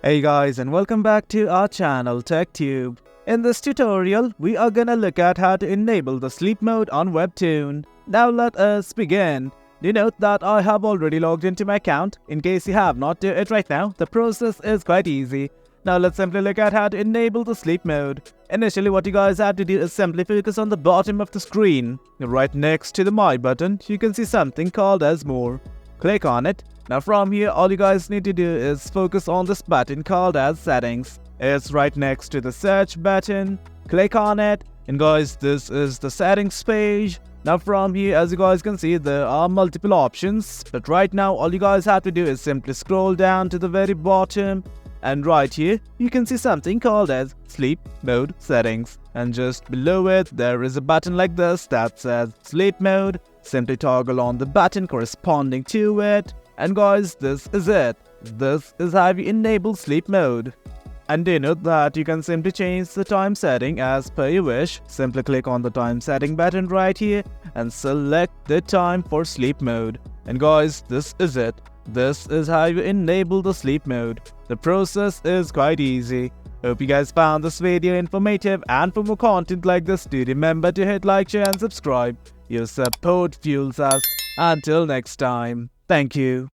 Hey guys, and welcome back to our channel TechTube. In this tutorial, we are gonna look at how to enable the sleep mode on Webtoon. Now let us begin. Do note that I have already logged into my account. In case you have not, do it right now. The process is quite easy. Now let's simply look at how to enable the sleep mode. Initially, what you guys have to do is simply focus on the bottom of the screen. Right next to the My button, you can see something called as More. Click on it. Now from here, all you guys need to do is focus on this button called as Settings. It's right next to the Search button. Click on it. And guys, this is the settings page. Now from here, as you guys can see, there are multiple options. But right now, all you guys have to do is simply scroll down to the very bottom. And right here, you can see something called as Sleep Mode Settings. And just below it, there is a button like this that says Sleep Mode. Simply toggle on the button corresponding to it. And guys, this is it. This is how you enable sleep mode. And do note that you can simply change the time setting as per your wish. Simply click on the time setting button right here and select the time for sleep mode. And guys, this is it. This is how you enable the sleep mode. The process is quite easy. Hope you guys found this video informative, and for more content like this, do remember to hit like, share and subscribe. Your support fuels us. Until next time. Thank you.